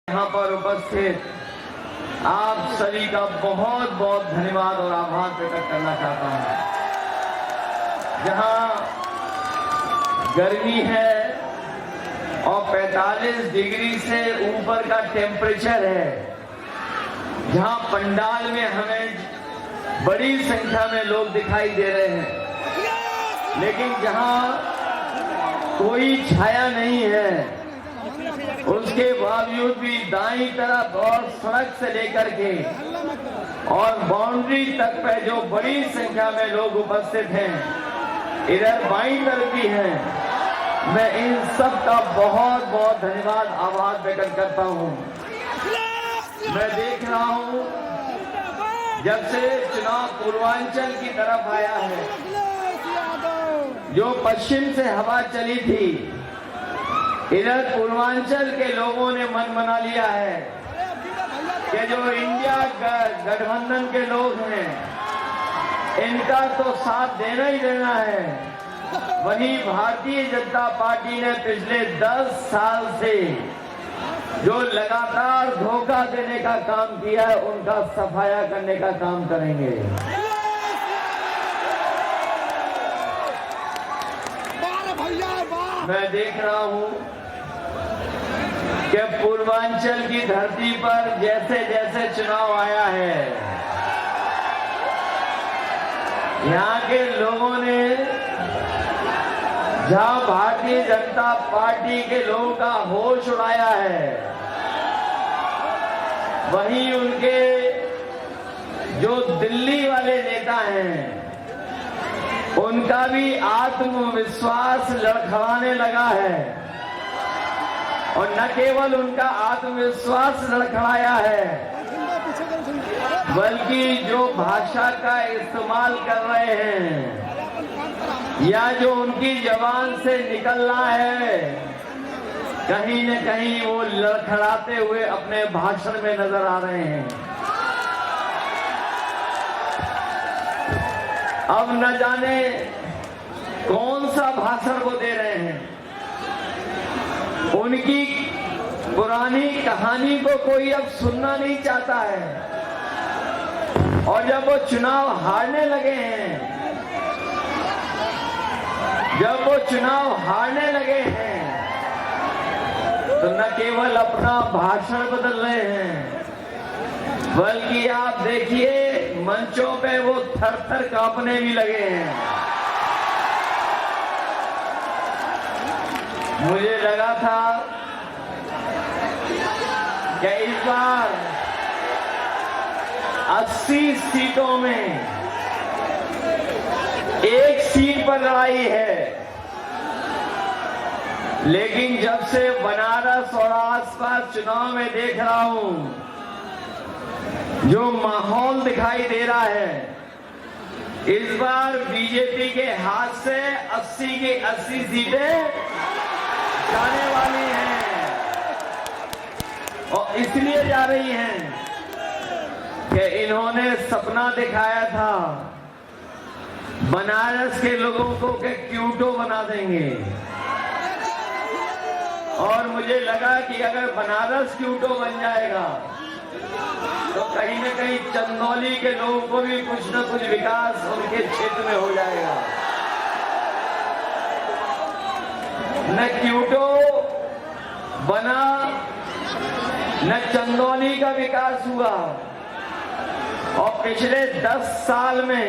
यहाँ पर उपस्थित आप सभी का बहुत बहुत धन्यवाद और आभार प्रकट करना चाहता हूँ। जहाँ गर्मी है और 45 डिग्री से ऊपर का टेम्परेचर है, जहाँ पंडाल में हमें बड़ी संख्या में लोग दिखाई दे रहे हैं, लेकिन जहाँ कोई छाया नहीं है, उसके बावजूद भी दाईं तरफ और सड़क से लेकर के और बाउंड्री तक पे जो बड़ी संख्या में लोग उपस्थित हैं, इधर बाईं तरफ भी हैं। मैं इन सब का बहुत बहुत धन्यवाद आभार प्रकट करता हूं। मैं देख रहा हूं जब से चुनाव पूर्वांचल की तरफ आया है, जो पश्चिम से हवा चली थी, इधर पूर्वांचल के लोगों ने मन बना लिया है कि जो इंडिया गठबंधन के लोग हैं, इनका तो साथ देना ही देना है। वहीं भारतीय जनता पार्टी ने पिछले 10 साल से जो लगातार धोखा देने का काम किया है, उनका सफाया करने का काम करेंगे। मैं देख रहा हूं कि पूर्वांचल की धरती पर जैसे जैसे चुनाव आया है, यहाँ के लोगों ने जहां भारतीय जनता पार्टी के लोगों का होश उड़ाया है, वहीं उनके जो दिल्ली वाले नेता हैं, उनका भी आत्मविश्वास लड़खड़ाने लगा है। और न केवल उनका आत्मविश्वास लड़खड़ाया है, बल्कि जो भाषा का इस्तेमाल कर रहे हैं या जो उनकी जबान से निकल रहा है, कहीं न कहीं वो लड़खड़ाते हुए अपने भाषण में नजर आ रहे हैं। अब न जाने कौन सा भाषण वो दे रहे हैं। उनकी पुरानी कहानी को कोई अब सुनना नहीं चाहता है, और जब वो चुनाव हारने लगे हैं, तो न केवल अपना भाषण बदल रहे हैं, बल्कि आप देखिए मंचों पे वो थर-थर कांपने भी लगे हैं। मुझे लगा था कि इस बार 80 सीटों में एक सीट पर लड़ाई है, लेकिन जब से बनारस और आसपास चुनाव में देख रहा हूं, जो माहौल दिखाई दे रहा है, इस बार बीजेपी के हाथ से 80 की 80 सीटें जाने वाली हैं। और इसलिए जा रही हैं कि इन्होंने सपना दिखाया था बनारस के लोगों को कि क्यूटो बना देंगे, और मुझे लगा कि अगर बनारस क्यूटो बन जाएगा तो कहीं न कहीं चंदौली के लोगों को भी कुछ न कुछ विकास उनके क्षेत्र में हो जाएगा। न क्यूटो बना, न चंदौली का विकास हुआ, और पिछले 10 साल में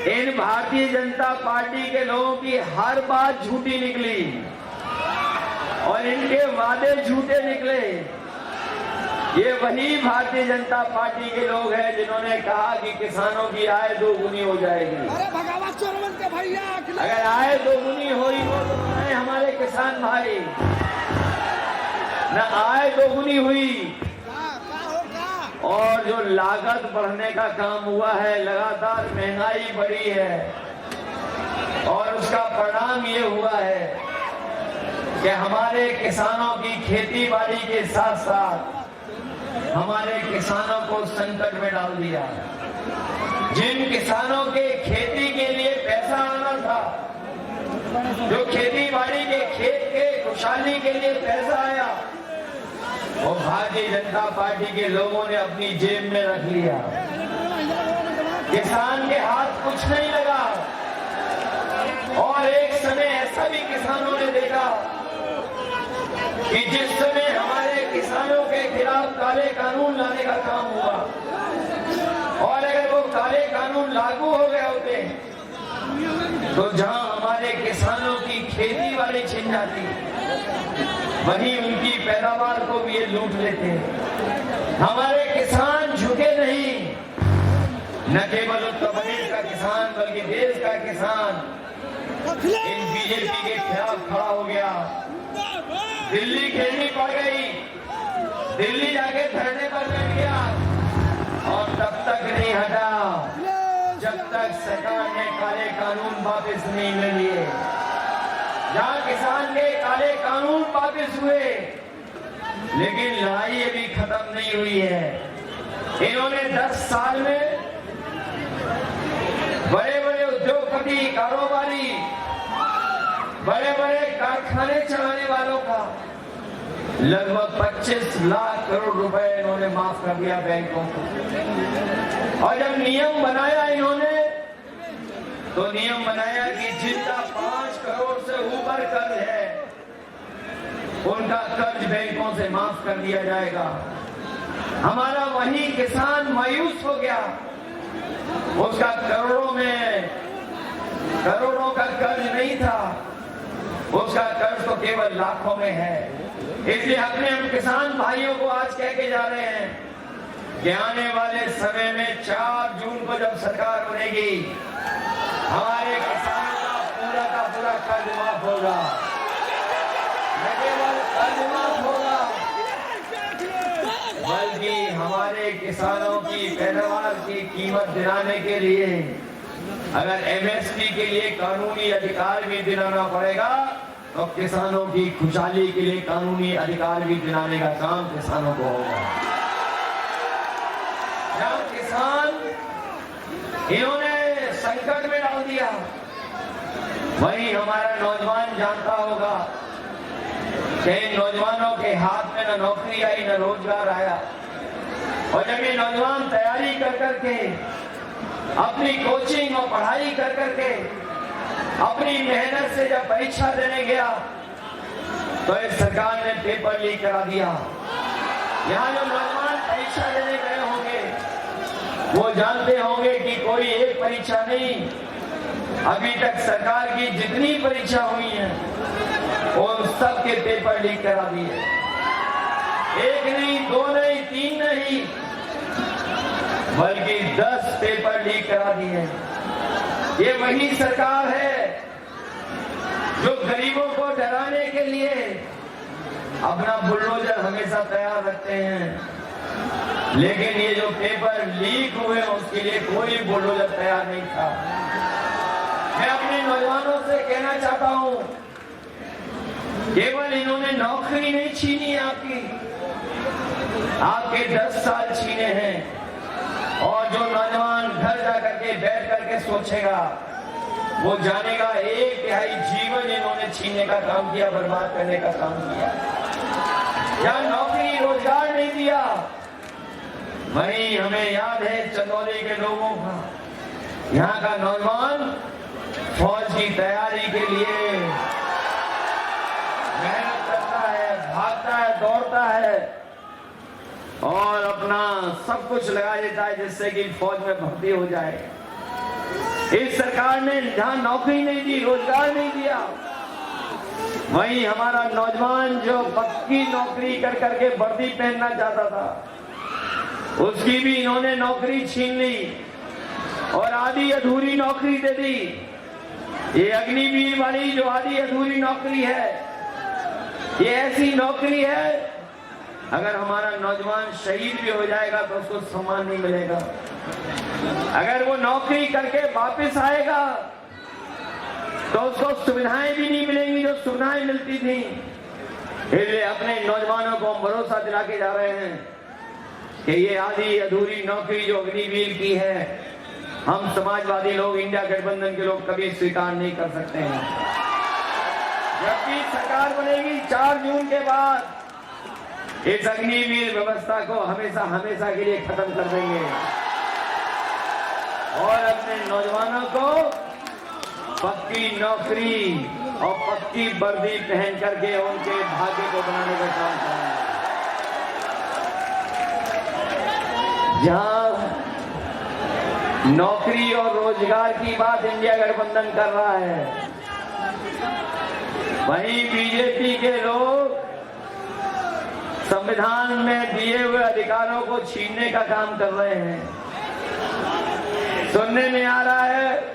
इन भारतीय जनता पार्टी के लोगों की हर बात झूठी निकली और इनके वादे झूठे निकले। ये वही भारतीय जनता पार्टी के लोग हैं जिन्होंने कहा कि किसानों की आय दोगुनी हो जाएगी। अगर आय दोगुनी हुई हो तो नहीं, हमारे किसान भाई, न आय दोगुनी हुई और जो लागत बढ़ने का काम हुआ है, लगातार महंगाई बढ़ी है, और उसका परिणाम ये हुआ है कि हमारे किसानों की खेती बाड़ी के साथ साथ हमारे किसानों को संकट में डाल दिया। जिन किसानों के खेती के लिए पैसा आना था, जो खेती बाड़ी के खेत के खुशहाली के लिए पैसा आया, और भारतीय जनता पार्टी के लोगों ने अपनी जेब में रख लिया। किसान के हाथ कुछ नहीं लगा। और एक समय ऐसा भी किसानों ने देखा कि जिस समय हमारे किसानों के खिलाफ काले कानून लाने का काम हुआ और अगर वो काले कानून लागू हो गए होते तो जहां हमारे किसानों की खेती वाली छिन जाती, वहीं उनकी पैदावार को भी ये लूट लेते। हमारे किसान झुके नहीं, न केवल उत्तर प्रदेश का किसान बल्कि देश का किसान इन बीजेपी के खिलाफ खड़ा हो गया। दिल्ली घेरनी पड़ गई, दिल्ली जाके धरने पर बैठ गया और तब तक नहीं हटा जब तक सरकार ने काले कानून वापस नहीं ले लिए। जहां किसान के काले कानून वापस हुए, लेकिन लड़ाई अभी खत्म नहीं हुई है। इन्होंने 10 साल में बड़े बड़े उद्योगपति, कारोबारी, बड़े बड़े कारखाने चलाने वालों का लगभग 25 लाख करोड़ रुपए इन्होंने माफ कर दिया बैंकों को। और जब नियम बनाया इन्होंने, तो नियम बनाया कि जिनका 5 करोड़ से ऊपर कर्ज है उनका कर्ज बैंकों से माफ कर दिया जाएगा। हमारा वही किसान मायूस हो गया। उसका करोड़ों का कर्ज नहीं था, उसका कर्ज तो केवल लाखों में है। इसलिए अपने हम किसान भाइयों को आज कह के जा रहे हैं कि आने वाले समय में 4 जून को जब सरकार बनेगी, हमारे किसानों का पूरा कर्ज माफ होगा। न केवल कर्ज माफ होगा, बल्कि हमारे किसानों की पैदावार की कीमत दिलाने के लिए अगर एमएसपी के लिए कानूनी अधिकार भी दिलाना पड़ेगा, तो किसानों की खुशहाली के लिए कानूनी अधिकार भी दिलाने का काम किसानों को होगा। जब किसान इन्होंने संकट में डाल दिया, वही हमारा नौजवान जानता होगा कि इन नौजवानों के हाथ में न नौकरी आई न रोजगार आया। और जब ये नौजवान तैयारी कर करके, अपनी कोचिंग और पढ़ाई कर करके, अपनी मेहनत से जब परीक्षा देने गया, तो इस सरकार ने पेपर लीक करा दिया। यहाँ जो नौजवान परीक्षा देने गए होंगे वो जानते होंगे कि कोई एक परीक्षा नहीं, अभी तक सरकार की जितनी परीक्षा हुई है उन सब के पेपर लीक करा दिए। 1 नहीं, 2 नहीं, 3 नहीं, बल्कि 10 पेपर लीक करा दिए। ये वही सरकार है जो गरीबों को डराने के लिए अपना बुलडोजर हमेशा तैयार रखते हैं, लेकिन ये जो पेपर लीक हुए उसके लिए कोई बुलडोजर तैयार नहीं था। मैं अपने नौजवानों से कहना चाहता हूं, केवल इन्होंने नौकरी नहीं छीनी आपकी, आपके 10 साल छीने हैं। और जो नौजवान घर जा करके बैठ करके सोचेगा, वो जानेगा 1/3 जीवन इन्होंने छीनने का काम किया, बर्बाद करने का काम किया। या नौकरी रोजगार नहीं दिया। वहीं हमें याद है चंदौली के लोगों का, यहाँ का नौजवान फौज की तैयारी के लिए मेहनत करता है, भागता है, दौड़ता है और अपना सब कुछ लगा देता है जिससे कि फौज में भर्ती हो जाए। इस सरकार ने जहां नौकरी नहीं दी, रोजगार नहीं दिया, वहीं हमारा नौजवान जो पक्की नौकरी कर करके वर्दी पहनना चाहता था, उसकी भी इन्होंने नौकरी छीन ली और आधी अधूरी नौकरी दे दी। ये अग्निवीर वाली जो आधी अधूरी नौकरी है, ये ऐसी नौकरी है अगर हमारा नौजवान शहीद भी हो जाएगा तो उसको सम्मान नहीं मिलेगा। अगर वो नौकरी करके वापस आएगा तो उसको सुविधाएं भी नहीं मिलेंगी जो सुविधाएं मिलती थी। इसलिए अपने नौजवानों को हम भरोसा दिला के जा रहे हैं कि ये आधी अधूरी नौकरी जो अग्निवीर की है, हम समाजवादी लोग, इंडिया गठबंधन के लोग कभी स्वीकार नहीं कर सकते हैं। जब भी सरकार बनेगी 4 जून के बाद, इस अग्निवीर व्यवस्था को हमेशा हमेशा के लिए खत्म कर देंगे और अपने नौजवानों को पक्की नौकरी और पक्की वर्दी पहन करके उनके भाग्य को बनाने का काम करेंगे। जहां नौकरी और रोजगार की बात इंडिया गठबंधन कर रहा है, वहीं बीजेपी के लोग संविधान में दिए हुए अधिकारों को छीनने का काम कर रहे हैं। सुनने में आ रहा है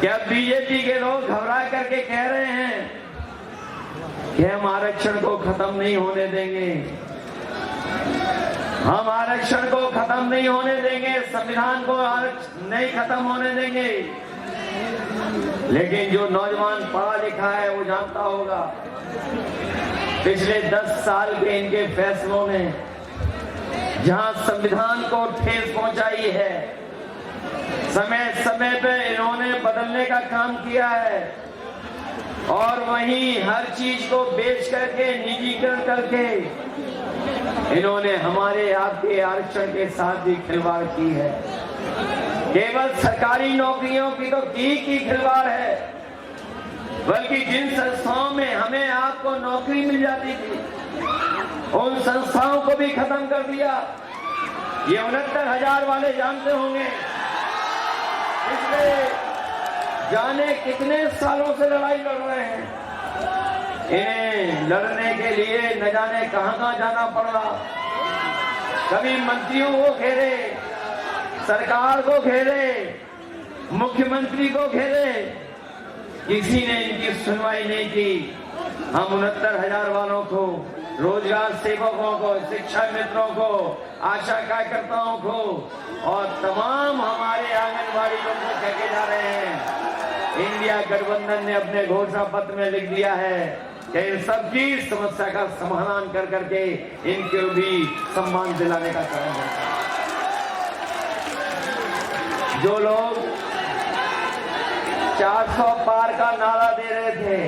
कि अब बीजेपी के लोग घबरा करके कह रहे हैं कि हम आरक्षण को खत्म नहीं होने देंगे, हम आरक्षण को खत्म नहीं होने देंगे, संविधान को नहीं खत्म होने देंगे। लेकिन जो नौजवान पढ़ा लिखा है वो जानता होगा पिछले 10 साल के इनके फैसलों ने जहां संविधान को ठेस पहुंचाई है, समय समय पे इन्होंने बदलने का काम किया है और वहीं हर चीज को बेच करके निजीकरण करके इन्होंने हमारे आपके आरक्षण के साथ भी खिलवाड़ की है। केवल सरकारी नौकरियों की तो की खिलवाड़ है, बल्कि जिन संस्थाओं में हमें आपको नौकरी मिल जाती थी उन संस्थाओं को भी खत्म कर दिया। ये 69,000 वाले जानते होंगे, पिछले जाने कितने सालों से लड़ाई लड़ रहे हैं। इन्हें लड़ने के लिए न जाने कहां जाना पड़ रहा। कभी मंत्रियों को घेरे, सरकार को घेरे, मुख्यमंत्री को घेरे, किसी ने इनकी सुनवाई नहीं की। हम 69,000 वालों को, रोजगार सेवकों को, शिक्षा मित्रों को, आशा कार्यकर्ताओं को और तमाम हमारे आंगनबाड़ी लोगों को कह के जा रहे हैं, इंडिया गठबंधन ने अपने घोषणा पत्र में लिख दिया है कि इन सबकी समस्या का समाधान कर करके इनको भी सम्मान दिलाने का काम है। जो लोग 400 पार का नारा दे रहे थे,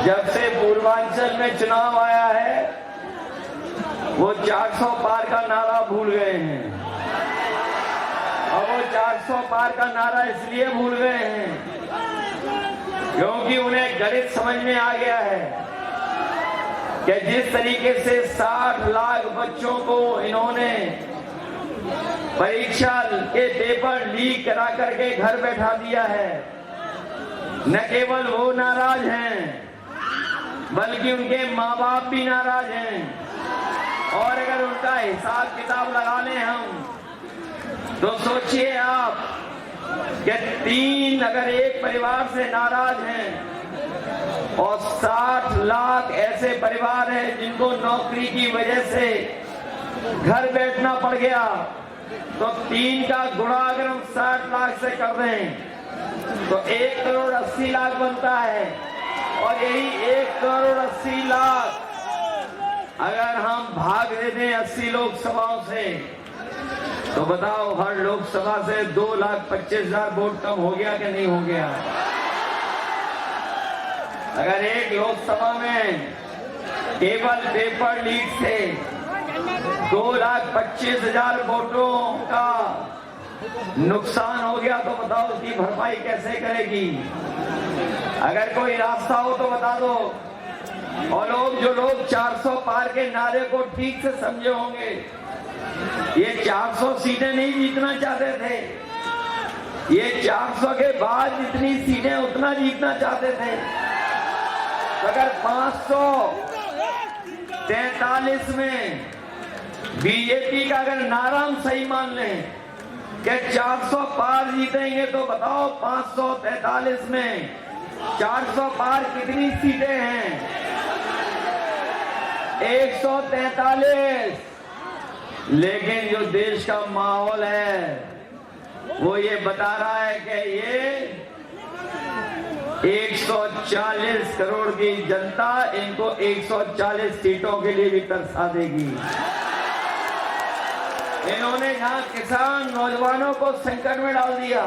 जब से पूर्वांचल में चुनाव आया है वो 400 पार का नारा भूल गए हैं। और वो 400 पार का नारा इसलिए भूल गए हैं क्योंकि उन्हें गणित समझ में आ गया है कि जिस तरीके से 60 लाख बच्चों को इन्होंने परीक्षा के पेपर लीक करा करके घर बैठा दिया है, न केवल वो नाराज हैं बल्कि उनके माँ बाप भी नाराज हैं। और अगर उनका हिसाब किताब लगा लें हम तो सोचिए आप कि 3 अगर एक परिवार से नाराज हैं और 60 लाख ऐसे परिवार हैं जिनको नौकरी की वजह से घर बैठना पड़ गया, तो 3 का गुणा अगर हम 60 लाख से कर दें तो 1 करोड़ 80 लाख बनता है। और यही 1 करोड़ 80 लाख अगर हम भाग दे दें 80 लोकसभाओं से तो बताओ हर लोकसभा से 2,25,000 वोट कम हो गया कि नहीं हो गया। अगर एक लोकसभा में केवल पेपर लीक से 2,25,000 वोटों का नुकसान हो गया तो बताओ उसकी भरपाई कैसे करेगी। अगर कोई रास्ता हो तो बता दो। और जो लोग 400 पार के नारे को ठीक से समझे होंगे, ये 400 सीटें नहीं जीतना चाहते थे, ये 400 के बाद जितनी सीटें उतना जीतना चाहते थे। अगर 543 में बीजेपी का अगर नारा हम सही मान लें कि 400 पार जीतेंगे तो बताओ 543 में 400 पार कितनी सीटें हैं? 143। लेकिन जो देश का माहौल है वो ये बता रहा है कि ये 140 करोड़ की जनता इनको 140 सीटों के लिए भी तरसा देगी। इन्होंने जहां किसान नौजवानों को संकट में डाल दिया,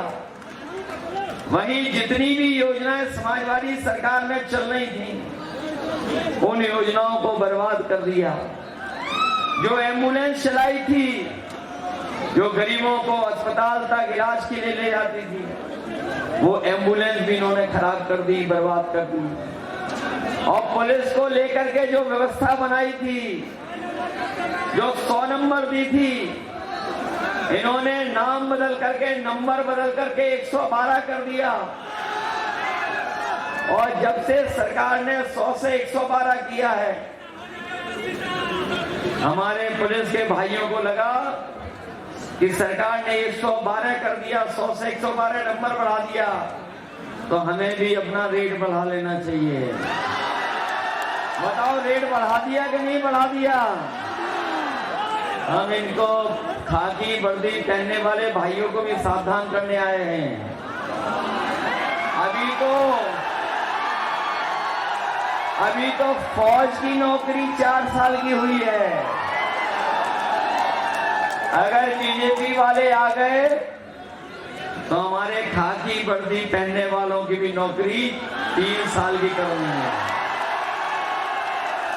वहीं जितनी भी योजनाएं समाजवादी सरकार में चल रही थी उन योजनाओं को बर्बाद कर दिया। जो एम्बुलेंस चलाई थी, जो गरीबों को अस्पताल तक इलाज के लिए ले जाती थी, वो एम्बुलेंस भी इन्होंने खराब कर दी, बर्बाद कर दी। और पुलिस को लेकर के जो व्यवस्था बनाई थी, जो 100 नंबर दी थी, इन्होंने नाम बदल करके, नंबर बदल करके 112 कर दिया। और जब से सरकार ने 100 से 112 किया है, हमारे पुलिस के भाइयों को लगा कि सरकार ने 112 कर दिया, 100 से 112 नंबर बढ़ा दिया, तो हमें भी अपना रेट बढ़ा लेना चाहिए। बताओ, रेट बढ़ा दिया कि नहीं बढ़ा दिया? हम इनको खाकी वर्दी पहनने वाले भाइयों को भी सावधान करने आए हैं। अभी तो फौज की नौकरी 4 साल की हुई है। अगर बीजेपी वाले आ गए तो हमारे खाकी वर्दी पहनने वालों की भी नौकरी 3 साल की करनी है।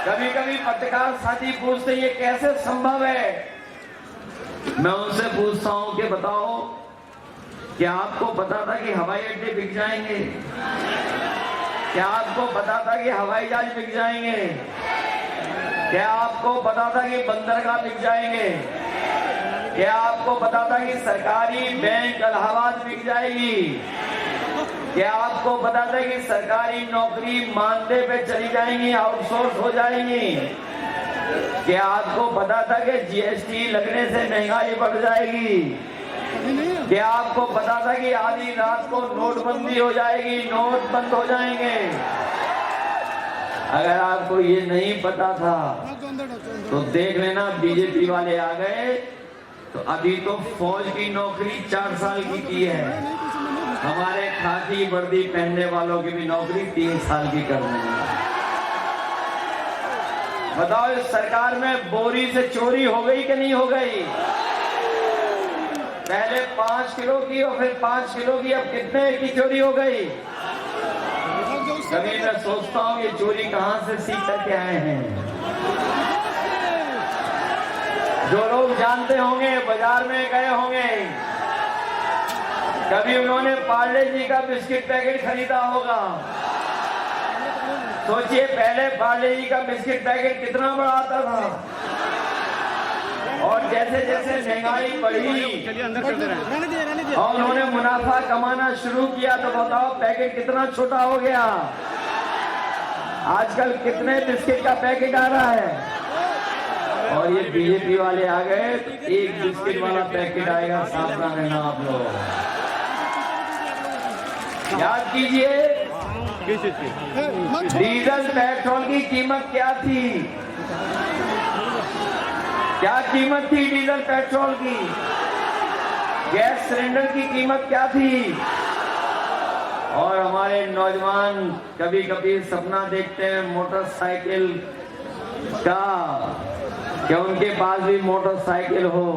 कभी कभी पत्रकार साथी पूछते ये कैसे संभव है? मैं उनसे पूछता हूं कि बताओ, क्या आपको पता था कि हवाई अड्डे बिक जाएंगे? क्या आपको पता था कि हवाई जहाज बिक जाएंगे? क्या आपको पता था कि बंदरगाह बिक जाएंगे? क्या आपको पता था कि सरकारी बैंक इलाहाबाद बिक जाएगी? क्या आपको पता था कि सरकारी नौकरी मानदेय पे चली जाएंगी, आउटसोर्स हो जाएंगी? क्या आपको पता था कि जीएसटी लगने से महंगाई बढ़ जाएगी? क्या आपको पता था कि आधी रात को नोटबंदी हो जाएगी, नोट बंद हो जाएंगे? अगर आपको ये नहीं पता था तो देख लेना, बीजेपी वाले आ गए तो अभी तो फौज की नौकरी 4 साल की है, हमारे खाकी वर्दी पहनने वालों की भी नौकरी 3 साल की करनी है। बताओ, इस सरकार में बोरी से चोरी हो गई कि नहीं हो गई? पहले 5 किलो की और फिर 5 किलो की, अब कितने की चोरी हो गई? कभी मैं सोचता हूँ ये चोरी कहां से सीख करके आए हैं। जो लोग जानते होंगे, बाजार में गए होंगे, कभी उन्होंने पार्ले जी का बिस्किट पैकेट खरीदा होगा। सोचिए, पहले पार्ले जी का बिस्किट पैकेट कितना बड़ा आता था, और जैसे जैसे महंगाई बढ़ी और उन्होंने मुनाफा कमाना शुरू किया, तो बताओ पैकेट कितना छोटा हो गया। आजकल कितने बिस्किट का पैकेट आ रहा है, और ये बीजेपी वाले आ गए तो एक बिस्किट वाला पैकेट आएगा। सावधान रहना आप लोग। याद कीजिए, डीजल पेट्रोल की कीमत क्या थी? क्या कीमत थी डीजल पेट्रोल की? गैस सिलेंडर की कीमत क्या थी? और हमारे नौजवान कभी कभी सपना देखते हैं मोटरसाइकिल का, कि उनके पास भी मोटरसाइकिल हो।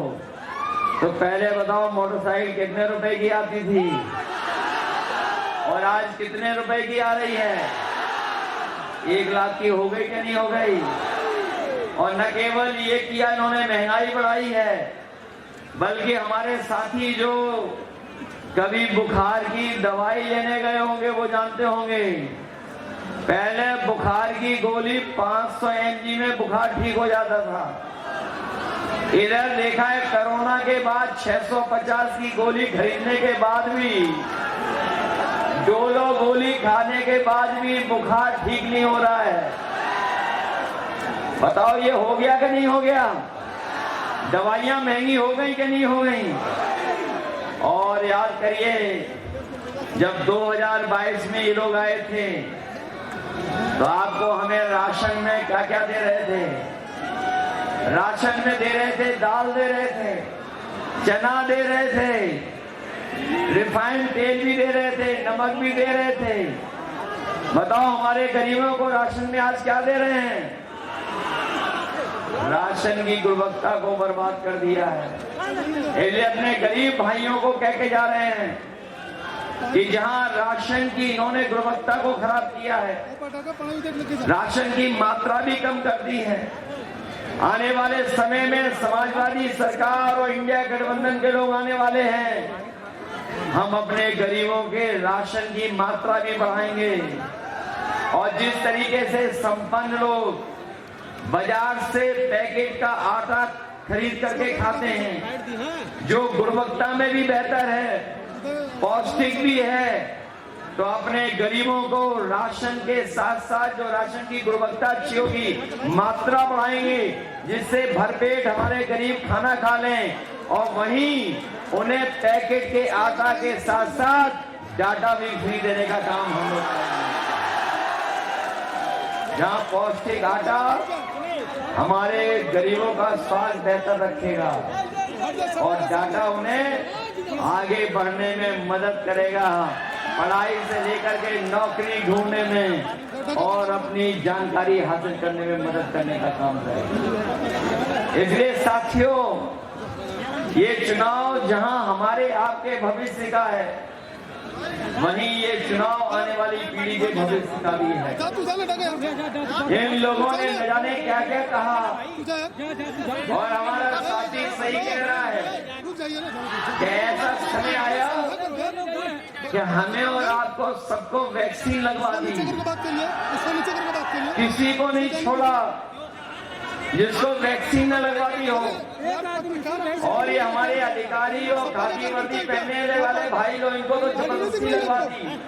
तो पहले बताओ, मोटरसाइकिल कितने रुपए की आती थी और आज कितने रुपए की आ रही है? 1 लाख की हो गई कि नहीं हो गई? और न केवल ये किया इन्होंने, महंगाई बढ़ाई है, बल्कि हमारे साथी जो कभी बुखार की दवाई लेने गए होंगे वो जानते होंगे, पहले बुखार की गोली 500 mg में बुखार ठीक हो जाता था। इधर देखा है कोरोना के बाद 650 की गोली खरीदने के बाद भी, डोलो गोली खाने के बाद भी बुखार ठीक नहीं हो रहा है। बताओ, ये हो गया कि नहीं हो गया? दवाइयां महंगी हो गई कि नहीं हो गई? और याद करिए, जब 2022 में ये लोग आए थे तो आपको हमें राशन में क्या क्या दे रहे थे? राशन में दे रहे थे, दाल दे रहे थे, चना दे रहे थे, रिफाइंड तेल भी दे रहे थे, नमक भी दे रहे थे। बताओ, हमारे गरीबों को राशन में आज क्या दे रहे हैं? राशन की गुणवत्ता को बर्बाद कर दिया है। इसलिए अपने गरीब भाइयों को कह के जा रहे हैं कि जहां राशन की इन्होंने गुणवत्ता को खराब किया है, राशन की मात्रा भी कम कर दी है। आने वाले समय में समाजवादी सरकार और इंडिया गठबंधन के लोग आने वाले हैं, हम अपने गरीबों के राशन की मात्रा भी बढ़ाएंगे। और जिस तरीके से संपन्न लोग बाजार से पैकेट का आटा खरीद करके खाते हैं, जो गुणवत्ता में भी बेहतर है, पौष्टिक भी है, तो अपने गरीबों को राशन के साथ साथ जो राशन की गुणवत्ता अच्छी होगी, मात्रा बढ़ाएंगे, जिससे भरपेट हमारे गरीब खाना खा लें। और वहीं उन्हें पैकेट के आटा के साथ साथ डाटा भी फ्री देने का काम हम लोग करेंगे। जहां पौष्टिक आटा हमारे गरीबों का स्वास्थ्य बेहतर रखेगा और डाटा उन्हें आगे बढ़ने में मदद करेगा, पढ़ाई से लेकर के नौकरी ढूंढने में और अपनी जानकारी हासिल करने में मदद करने का काम करेगा। इसलिए साथियों, ये चुनाव जहां हमारे आपके भविष्य का है, वहीं ये चुनाव आने वाली पीढ़ी के भविष्य का भी है। इन लोगों ने न जाने क्या क्या कहा और हमारा साथी सही कह रहा है कि ऐसा समय आया कि हमें और आपको सबको वैक्सीन लगवा दी, किसी को नहीं छोड़ा जिसको वैक्सीन न लगवा दी हो। और ये हमारे अधिकारी और खाकी वर्दी पहनने वाले भाई लोग, इनको तो जबरदस्ती लगवा दी।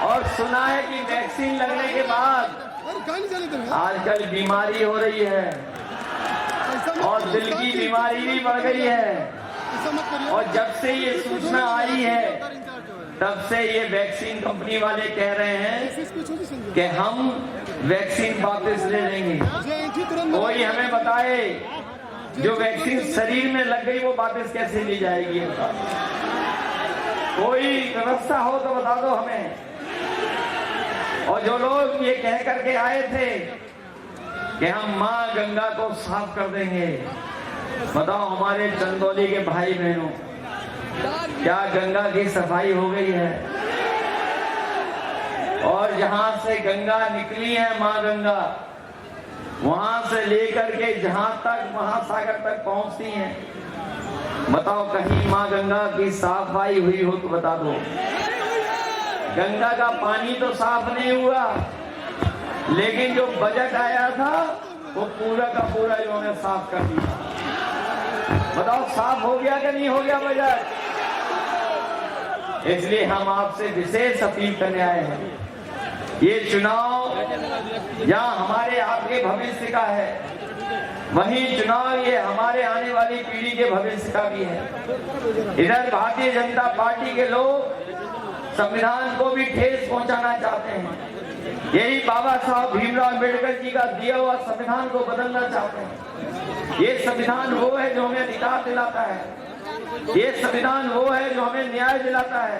और सुना है कि वैक्सीन लगने के बाद आजकल बीमारी हो रही है और दिल की बीमारी भी बढ़ गई है। और जब से ये सूचना आई है, तब से ये वैक्सीन कंपनी वाले कह रहे हैं कि हम वैक्सीन वापस ले लेंगे। कोई हमें बताए जो वैक्सीन शरीर में लग गई वो वापस कैसे ली जाएगी? कोई व्यवस्था हो तो बता दो हमें। और जो लोग ये कह करके आए थे कि हम मां गंगा को साफ कर देंगे, बताओ हमारे चंदौली के भाई बहनों, क्या गंगा की सफाई हो गई है? और जहां से गंगा निकली है, मां गंगा, वहां से लेकर के जहां तक महासागर तक पहुंचती हैं, बताओ कहीं मां गंगा की सफाई हुई हो तो बता दो। गंगा का पानी तो साफ नहीं हुआ, लेकिन जो बजट आया था वो पूरा का पूरा इन्होंने साफ कर दिया। बताओ साफ हो गया कि नहीं हो गया बजट? इसलिए हम आपसे विशेष अपील करने आए हैं, ये चुनाव जहां हमारे आपके भविष्य का है, वहीं चुनाव ये हमारे आने वाली पीढ़ी के भविष्य का भी है। इधर भारतीय जनता पार्टी के लोग संविधान को भी ठेस पहुंचाना चाहते हैं। यही बाबा साहब भीमराव अम्बेडकर जी का दिया हुआ संविधान को बदलना चाहते हैं। ये संविधान वो है जो हमें अधिकार दिलाता है, ये संविधान वो है जो हमें न्याय दिलाता है,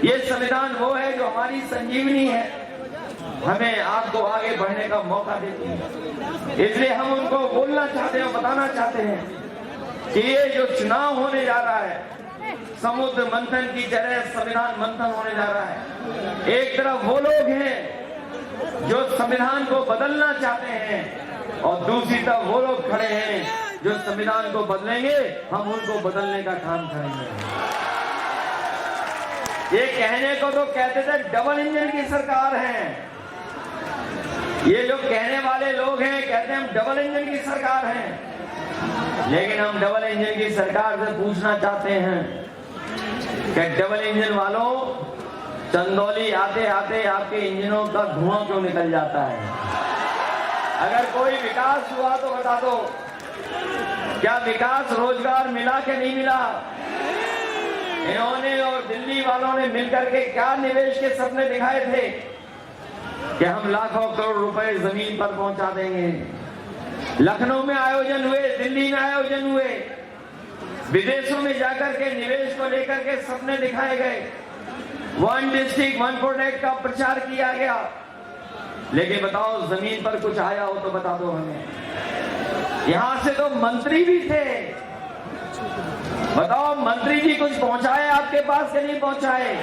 ये संविधान वो है जो हमारी संजीवनी है, हमें आपको आगे बढ़ने का मौका देती है। इसलिए हम उनको बोलना चाहते हैं, बताना चाहते हैं कि ये जो चुनाव होने जा रहा है, समुद्र मंथन की तरह संविधान मंथन होने जा रहा है। एक तरफ वो लोग हैं जो संविधान को बदलना चाहते हैं और दूसरी तरफ वो लोग खड़े हैं जो संविधान को बदलेंगे, हम उनको बदलने का काम करेंगे। ये कहने को तो कहते थे डबल इंजन की सरकार है, ये जो कहने वाले लोग हैं कहते हैं हम डबल इंजन की सरकार हैं, लेकिन हम डबल इंजन की सरकार से पूछना चाहते हैं कि डबल इंजन वालों, चंदौली आते आते आपके इंजनों का धुआं क्यों निकल जाता है? अगर कोई विकास हुआ तो बता दो, क्या विकास रोजगार मिला कि नहीं मिला? इन्होंने और दिल्ली वालों ने मिलकर के क्या निवेश के सपने दिखाए थे कि हम लाखों करोड़ रुपए जमीन पर पहुंचा देंगे। लखनऊ में आयोजन हुए, दिल्ली में आयोजन हुए, विदेशों में जाकर के निवेश को लेकर के सपने दिखाए गए, वन डिस्ट्रिक्ट वन प्रोडक्ट का प्रचार किया गया, लेकिन बताओ जमीन पर कुछ आया हो तो बता दो हमें। यहां से तो मंत्री भी थे, बताओ मंत्री जी कुछ पहुंचाए आपके पास कि नहीं पहुंचाए?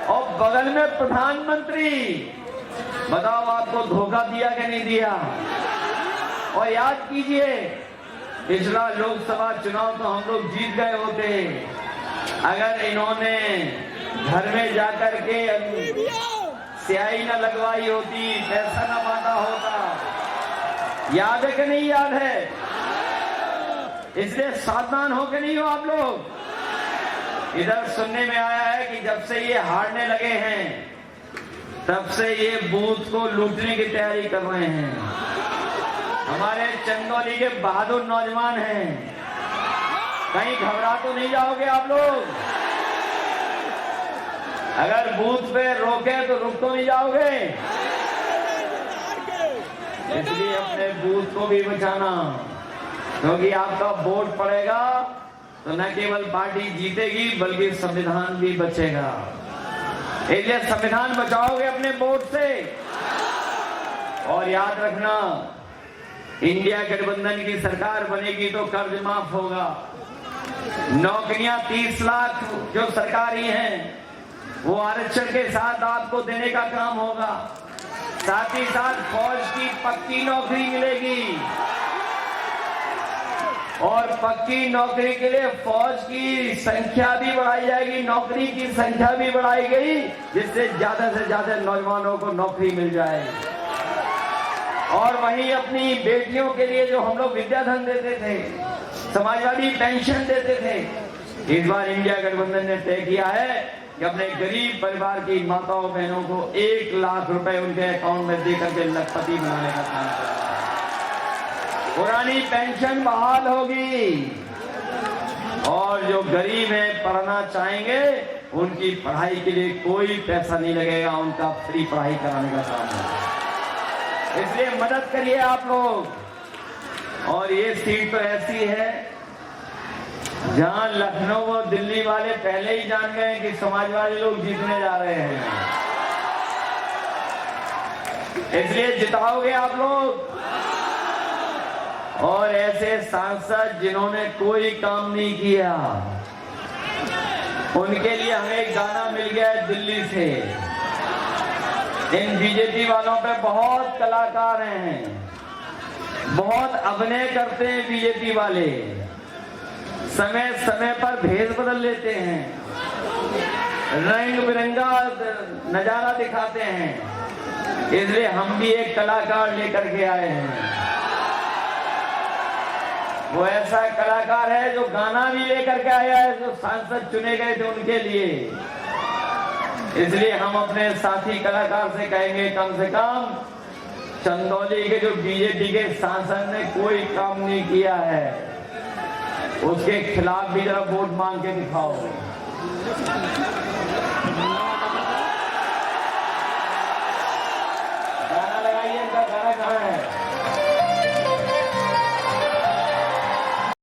और बगल में प्रधानमंत्री, बताओ आपको धोखा दिया कि नहीं दिया? और याद कीजिए, पिछला लोकसभा चुनाव तो हम लोग जीत गए होते अगर इन्होंने घर में जाकर के स्याही न लगवाई होती, पैसा न बांटा होता। याद है कि नहीं याद है? इसलिए सावधान हो के नहीं हो आप लोग। इधर सुनने में आया है कि जब से ये हारने लगे हैं तब से ये बूथ को लूटने की तैयारी कर रहे हैं। हमारे चंदौली के बहादुर नौजवान हैं, कहीं घबरा तो नहीं जाओगे आप लोग? अगर बूथ पे रोके तो रुक तो नहीं जाओगे? इसलिए अपने बूथ को भी बचाना, क्योंकि आपका वोट पड़ेगा तो न केवल पार्टी जीतेगी बल्कि संविधान भी बचेगा। इसलिए संविधान बचाओगे अपने वोट से। और याद रखना, इंडिया गठबंधन की सरकार बनेगी तो कर्ज माफ होगा, नौकरियां 30 लाख जो सरकारी हैं वो आरक्षण के साथ आपको देने का काम होगा। साथ ही साथ फौज की पक्की नौकरी मिलेगी और पक्की नौकरी के लिए फौज की संख्या भी बढ़ाई जाएगी, नौकरी की संख्या भी बढ़ाई गई, जिससे ज्यादा से ज्यादा नौजवानों को नौकरी मिल जाए। और वहीं अपनी बेटियों के लिए जो हम लोग विद्याधन देते थे, समाजवादी पेंशन देते थे, इस बार इंडिया गठबंधन ने तय किया है कि अपने गरीब परिवार की माताओं बहनों को 1 लाख रुपए उनके अकाउंट में देकर के लखपति बनाने का काम करेगा। पुरानी पेंशन बहाल होगी और जो गरीब हैं पढ़ना चाहेंगे उनकी पढ़ाई के लिए कोई पैसा नहीं लगेगा, उनका फ्री पढ़ाई कराने का काम होगा। इसलिए मदद करिए आप लोग। और ये सीट तो ऐसी है जहां लखनऊ और दिल्ली वाले पहले ही जान गए कि समाजवादी लोग जीतने जा रहे हैं, इसलिए जिताओगे आप लोग। और ऐसे सांसद जिन्होंने कोई काम नहीं किया उनके लिए हमें एक गाना मिल गया है दिल्ली से। इन बीजेपी वालों पे बहुत कलाकार हैं, बहुत अभिनय करते हैं बीजेपी वाले, समय समय पर भेष बदल लेते हैं, रंग बिरंगा नजारा दिखाते हैं। इसलिए हम भी एक कलाकार लेकर के आए हैं। वो ऐसा कलाकार है जो गाना भी लेकर के आया है, जो सांसद चुने गए थे उनके लिए। इसलिए हम अपने साथी कलाकार से कहेंगे, कम से कम चंदौली के जो बीजेपी के सांसद ने कोई काम नहीं किया है उसके खिलाफ भी जरा वोट मांग के दिखाओ।